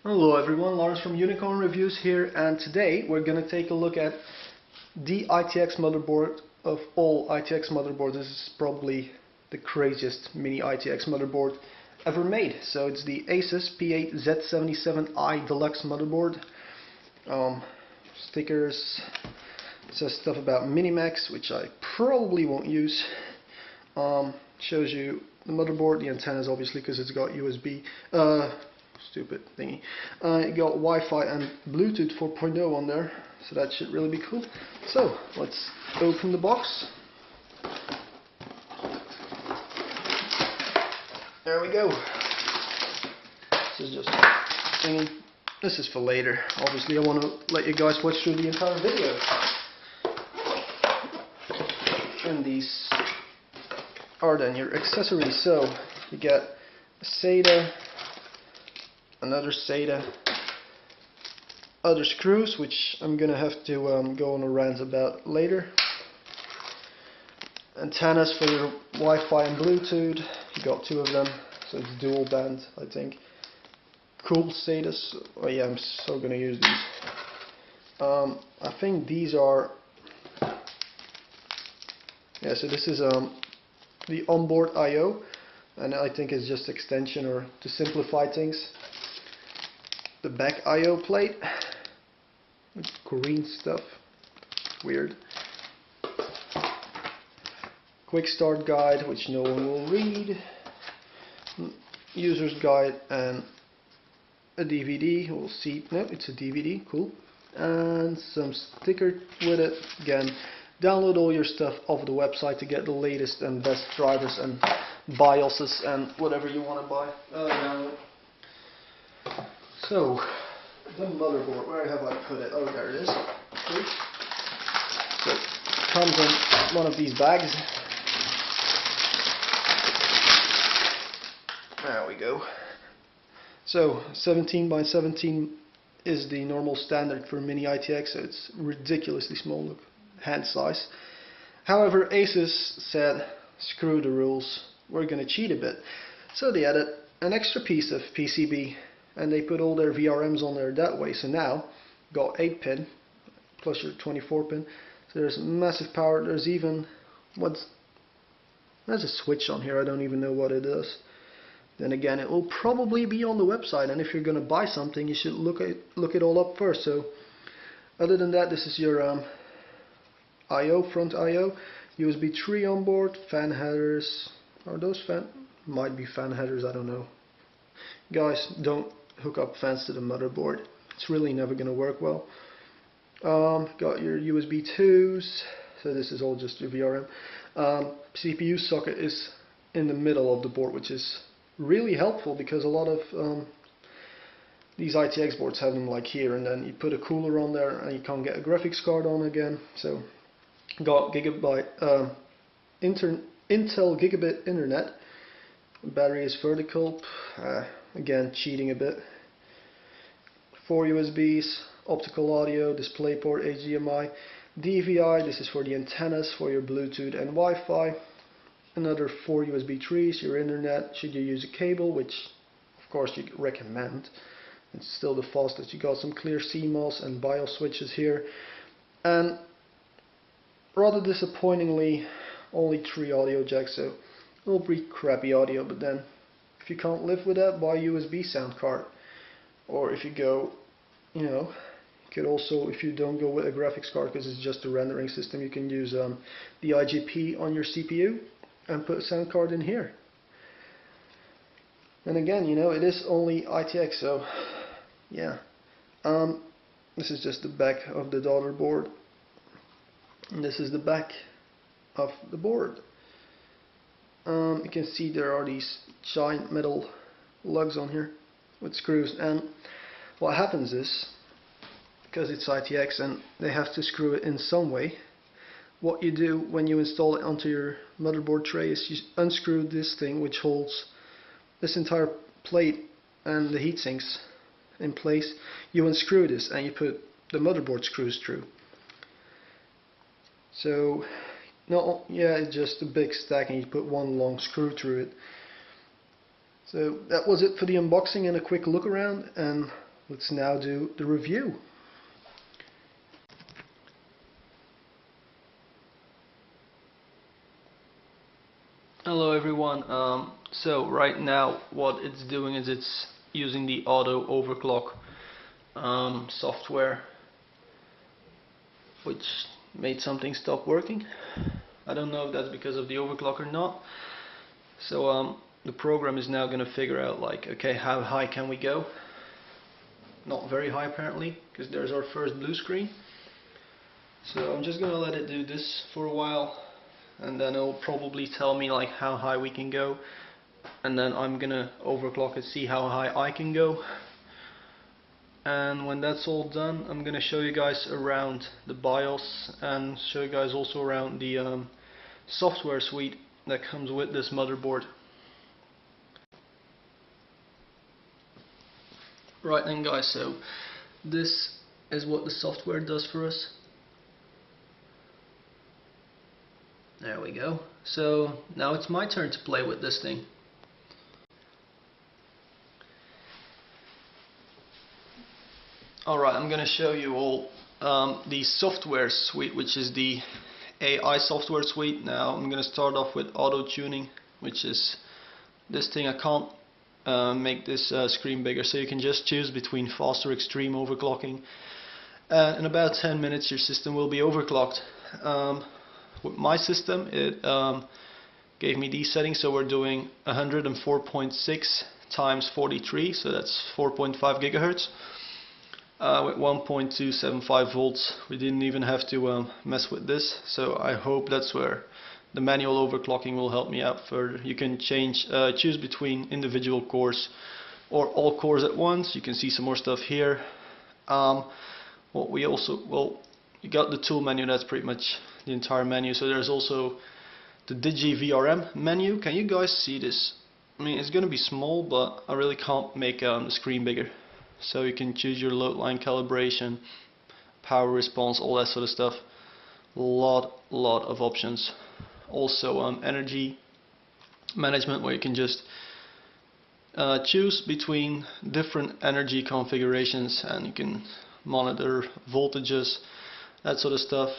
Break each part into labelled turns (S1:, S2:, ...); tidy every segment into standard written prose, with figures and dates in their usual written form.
S1: Hello everyone, Lars from Unicorn Reviews here, and today we're going to take a look at the ITX motherboard of all ITX motherboards. This is probably the craziest mini ITX motherboard ever made. So it's the Asus P8Z77 I-deluxe motherboard. Stickers, says stuff about Minimax, which I probably won't use. Shows you the motherboard, the antennas obviously because it's got USB. Stupid thingy. You got Wi-Fi and Bluetooth 4.0 on there, so that should really be cool. So let's open the box. There we go. This is just thingy. This is for later. Obviously, I want to let you guys watch through the entire video. And these are then your accessories. So you get a SATA, another SATA, other screws, which I'm gonna have to go on a rant about later. Antennas for your Wi-Fi and Bluetooth. You got two of them, so it's dual band, I think. Cool SATAs. Oh yeah, I'm so gonna use these. I think these are. Yeah, so this is the onboard I/O, and I think it's just extension or to simplify things. The back I/O plate, green stuff, weird. Quick start guide, which no one will read. User's guide and a DVD. We'll see. No, it's a DVD. Cool. And some sticker with it. Again, download all your stuff off the website to get the latest and best drivers and BIOSes and whatever you want to buy. Download. So, the motherboard, where have I put it? Oh, there it is. Okay. So, it comes in one of these bags. There we go. So, 17 by 17 is the normal standard for mini ITX, so it's ridiculously small, look, hand size. However, Asus said, screw the rules, we're going to cheat a bit. So they added an extra piece of PCB, and they put all their VRMs on there that way. So now, got 8 pin, plus your 24 pin. So there's massive power. There's even, there's a switch on here, I don't even know what it is. Then again, it will probably be on the website, and if you're going to buy something, you should look it all up first. So, other than that, this is your I/O, front I/O, USB 3 on board, fan headers. Are those fan? Might be fan headers, I don't know. Guys, don't hook up fans to the motherboard. It's really never going to work well. Got your USB 2s, so this is all just your VRM. CPU socket is in the middle of the board, which is really helpful because a lot of these ITX boards have them like here, and then you put a cooler on there and you can't get a graphics card on again. So got Gigabyte Intel Gigabit Internet. Battery is vertical. Again, cheating a bit. 4 USBs, optical audio, DisplayPort, HDMI, DVI. This is for the antennas for your Bluetooth and Wi-Fi. Another 4 USB 3s, your internet, should you use a cable, which of course you recommend. It's still the fastest. You got some clear CMOS and BIOS switches here. And rather disappointingly, only 3 audio jacks, so a little pretty crappy audio. But then, if you can't live with that, buy a USB sound card. Or if you go, you know, you could also, if you don't go with a graphics card because it's just a rendering system, you can use the IGP on your CPU and put a sound card in here. And again, you know, it is only ITX, so yeah. This is just the back of the daughter board, and this is the back of the board. You can see there are these giant metal lugs on here with screws, and what happens is, because it's ITX and they have to screw it in some way, what you do when you install it onto your motherboard tray is you unscrew this thing which holds this entire plate and the heat sinks in place. You unscrew this and you put the motherboard screws through. So, no, yeah, it's just a big stack and you put one long screw through it. So that was it for the unboxing and a quick look around, and let's now do the review. Hello everyone, so right now what it's doing is it's using the auto overclock software, which made something stop working. I don't know if that's because of the overclock or not. So the program is now going to figure out, like, okay, how high can we go? Not very high apparently, because there's our first blue screen. So I'm just going to let it do this for a while, and then it'll probably tell me like how high we can go, and then I'm gonna overclock it, see how high I can go. And when that's all done, I'm gonna show you guys around the BIOS and show you guys also around the software suite that comes with this motherboard. Right then guys, so this is what the software does for us. There we go. So now it's my turn to play with this thing. Alright, I'm going to show you all the software suite, which is the AI software suite. Now I'm going to start off with auto tuning, which is this thing. I can't make this screen bigger, so you can just choose between fast or extreme overclocking. In about 10 minutes your system will be overclocked. With my system, it gave me these settings, so we're doing 104.6 times 43, so that's 4.5 gigahertz, with 1.275 volts. We didn't even have to mess with this, so I hope that's where the manual overclocking will help me out further. You can choose between individual cores or all cores at once. You can see some more stuff here. You got the tool menu, that's pretty much the entire menu. So there's also the Digi Vrm menu. Can you guys see this? I mean, it's going to be small, but I really can't make the screen bigger. So you can choose your load line calibration, power response, all that sort of stuff. Lot of options. Also energy management, where you can just choose between different energy configurations, and you can monitor voltages, that sort of stuff.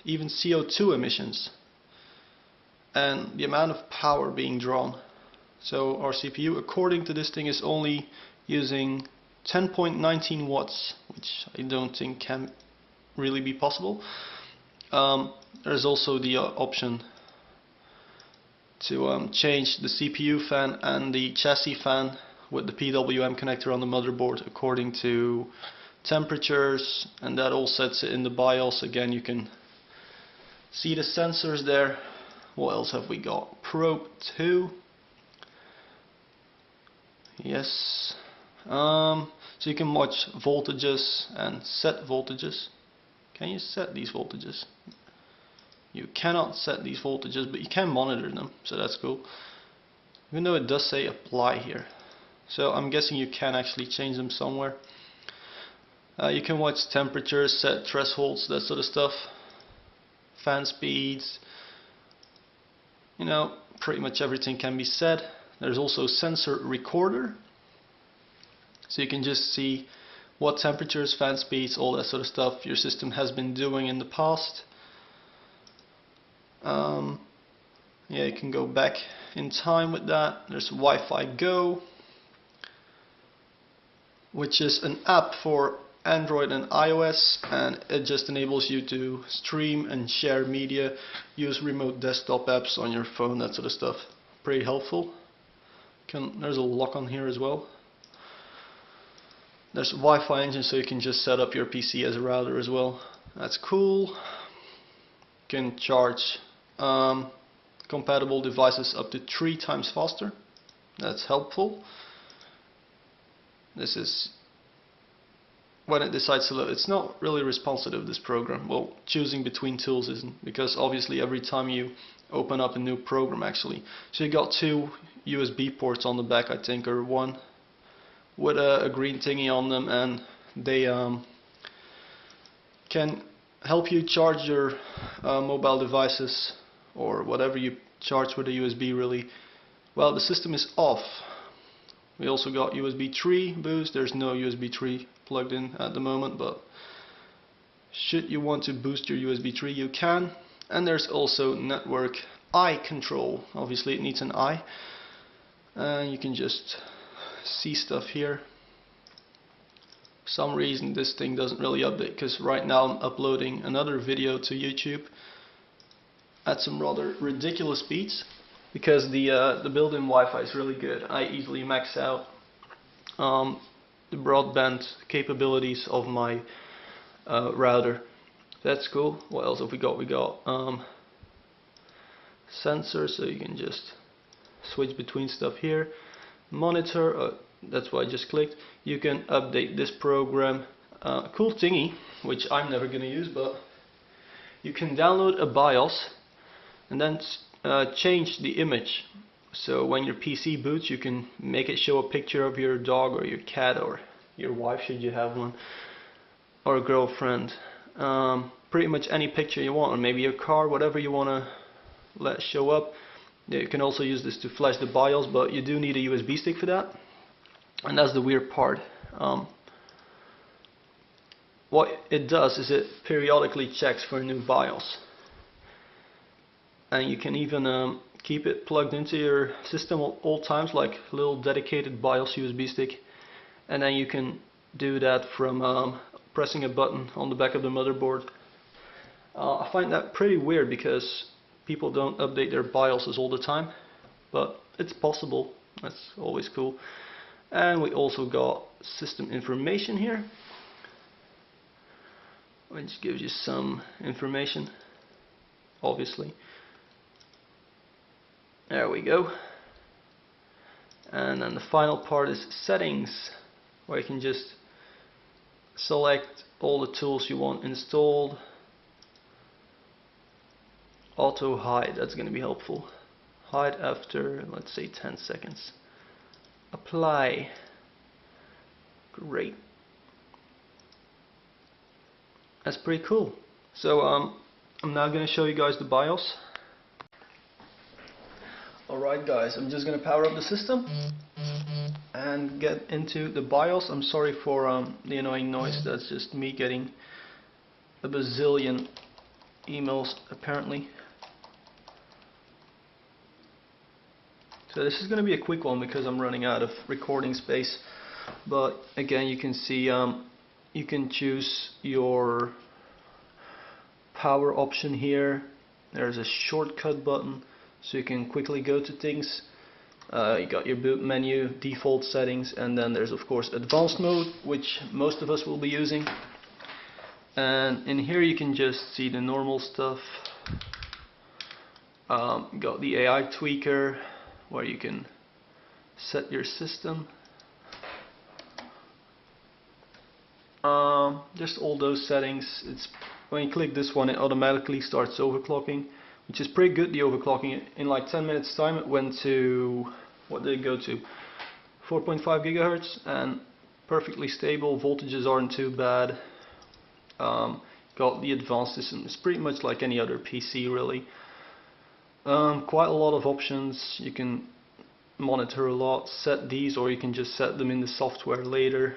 S1: Even CO2 emissions and the amount of power being drawn. So our CPU, according to this thing, is only using 10.19 watts, which I don't think can really be possible. There's also the option to change the CPU fan and the chassis fan with the PWM connector on the motherboard according to temperatures, and that all sets it in the BIOS. Again, you can see the sensors there. What else have we got? Probe 2. Yes. So you can watch voltages and set voltages. Can you set these voltages? You cannot set these voltages, but you can monitor them, so that's cool. Even though it does say apply here. So I'm guessing you can actually change them somewhere. You can watch temperatures, set thresholds, that sort of stuff. Fan speeds. You know, pretty much everything can be set. There's also sensor recorder. So you can just see what temperatures, fan speeds, all that sort of stuff your system has been doing in the past. Yeah, you can go back in time with that. There's Wi-Fi Go, which is an app for Android and iOS, and it just enables you to stream and share media, use remote desktop apps on your phone, that sort of stuff. Pretty helpful. There's a lock on here as well. There's Wi-Fi engine, so you can just set up your PC as a router as well. That's cool. You can charge compatible devices up to 3 times faster. That's helpful. This is when it decides to load. It's not really responsive, this program. Well, choosing between tools isn't, because obviously every time you open up a new program actually. So you got 2 USB ports on the back, I think, or 1, with a green thingy on them, and they can help you charge your mobile devices or whatever you charge with a USB really. Well, the system is off. We also got USB 3 boost. There's no USB 3 plugged in at the moment, but should you want to boost your USB 3 you can. And there's also network eye control. Obviously it needs an eye, and you can just see stuff here. For some reason this thing doesn't really update, because right now I'm uploading another video to YouTube at some rather ridiculous speeds, because the built-in Wi-Fi is really good. I easily max out the broadband capabilities of my router. That's cool. What else have we got? We got sensors, so you can just switch between stuff here. Monitor, that's what I just clicked. You can update this program. Cool thingy, which I'm never going to use, but you can download a BIOS and then change the image. So when your PC boots, you can make it show a picture of your dog or your cat or your wife, should you have one, or a girlfriend. Pretty much any picture you want, or maybe your car, whatever you want to let show up. You can also use this to flash the BIOS, but you do need a USB stick for that. And that's the weird part. What it does is it periodically checks for a new BIOS. And you can even keep it plugged into your system at all times, like a little dedicated BIOS USB stick. And then you can do that from pressing a button on the back of the motherboard. I find that pretty weird because people don't update their BIOSes all the time, but it's possible. That's always cool. And we also got system information here, which gives you some information, obviously. There we go. And then the final part is settings, where you can just select all the tools you want installed. Auto hide, that's going to be helpful. Hide after, let's say, 10 seconds. Apply. Great. That's pretty cool. So I'm now going to show you guys the BIOS. Alright guys, I'm just going to power up the system and get into the BIOS. I'm sorry for the annoying noise. That's just me getting a bazillion emails apparently. So this is going to be a quick one because I'm running out of recording space. But again, you can see you can choose your power option here. There's a shortcut button, so you can quickly go to things. You got your boot menu, default settings, and then there's of course advanced mode, which most of us will be using. And in here you can just see the normal stuff. Got the AI tweaker, where you can set your system. Just all those settings. When you click this one, it automatically starts overclocking, which is pretty good. The overclocking, in like 10 minutes time, it went to, what did it go to? 4.5 gigahertz, and perfectly stable. Voltages aren't too bad. Got the advanced system. It's pretty much like any other PC really. Quite a lot of options. You can monitor a lot, set these, or you can just set them in the software later.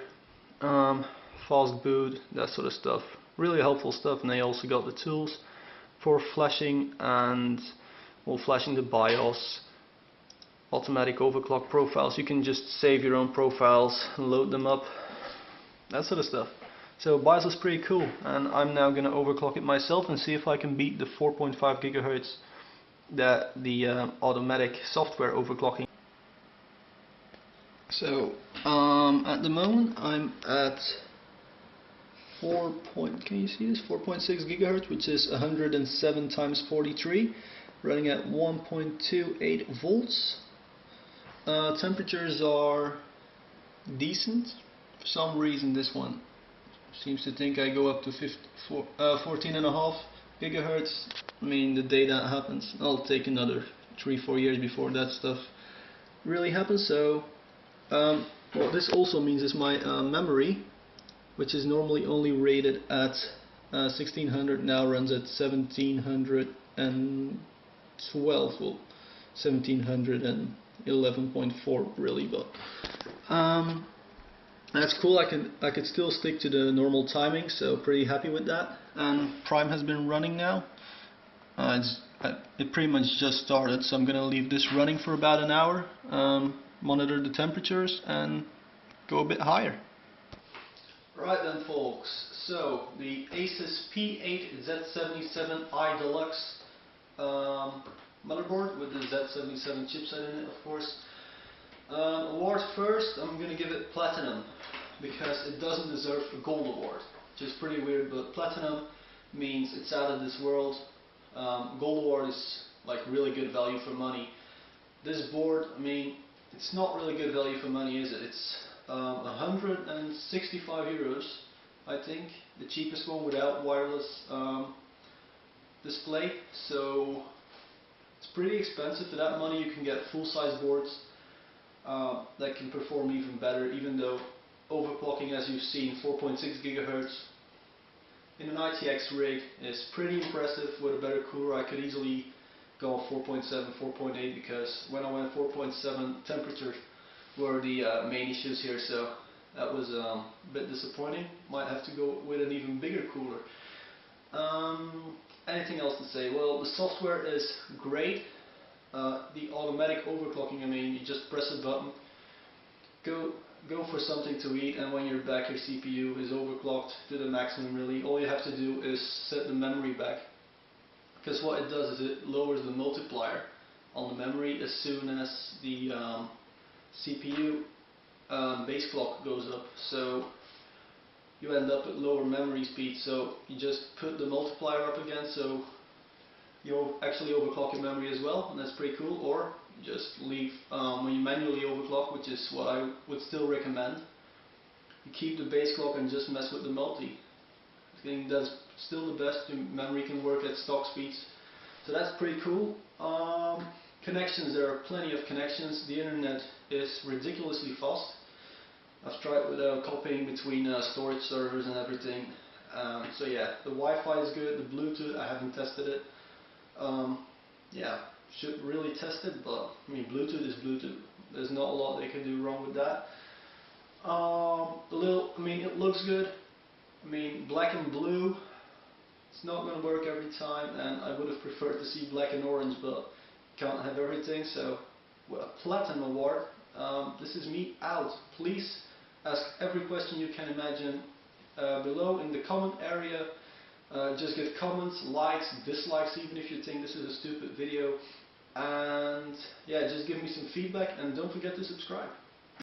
S1: Fast boot, that sort of stuff. Really helpful stuff. And they also got the tools for flashing and, well, flashing the BIOS, automatic overclock profiles. You can just save your own profiles, load them up, that sort of stuff. So BIOS is pretty cool, and I'm now going to overclock it myself and see if I can beat the 4.5 gigahertz that the automatic software overclocking. So at the moment I'm at 4.6 gigahertz, which is 107 times 43, running at 1.28 volts. Temperatures are decent. For some reason this one seems to think I go up to 14.5 gigahertz. I mean, the day that happens, I'll take another 3-4 years before that stuff really happens. So what this also means is my memory, which is normally only rated at 1600, now runs at 1712, well, 1711.4 really, but That's cool. I could still stick to the normal timing, so pretty happy with that. And Prime has been running now. It pretty much just started, so I'm gonna leave this running for about an hour, monitor the temperatures, and go a bit higher. Right then, folks. So the Asus P8Z77 I-deluxe motherboard with the Z77 chipset in it, of course. Award first, I'm gonna give it platinum because it doesn't deserve a gold award, which is pretty weird. But platinum means it's out of this world. Gold award is like really good value for money. This board, I mean, it's not really good value for money, is it? It's 165 euros, I think, the cheapest one without wireless display. So it's pretty expensive. For that money, you can get full-size boards that can perform even better, even though overclocking, as you've seen, 4.6 GHz in an ITX rig is pretty impressive. With a better cooler, I could easily go on 4.7, 4.8, because when I went 4.7, temperatures were the main issues here, so that was a bit disappointing. Might have to go with an even bigger cooler. Anything else to say? Well, the software is great. The automatic overclocking, I mean, you just press a button, go for something to eat, and when you're back, your CPU is overclocked to the maximum. Really, all you have to do is set the memory back, because what it does is it lowers the multiplier on the memory as soon as the CPU base clock goes up. So you end up at lower memory speed. So you just put the multiplier up again, so you actually overclock your memory as well, and that's pretty cool. Or you just leave when you manually overclock, which is what I would still recommend. You keep the base clock and just mess with the multi. I think that's still the best. Your memory can work at stock speeds, so that's pretty cool. Connections, there are plenty of connections. The internet is ridiculously fast. I've tried with copying between storage servers and everything. So yeah, the Wi-Fi is good. The Bluetooth, I haven't tested it. Yeah, should really test it, but I mean, Bluetooth is Bluetooth. There's not a lot they can do wrong with that. I mean, it looks good. I mean, black and blue, it's not going to work every time, and I would have preferred to see black and orange, but can't have everything. So, well, platinum award. This is me out. Please ask every question you can imagine below in the comment area. Just give comments, likes, dislikes, even if you think this is a stupid video. And yeah, just give me some feedback, and don't forget to subscribe.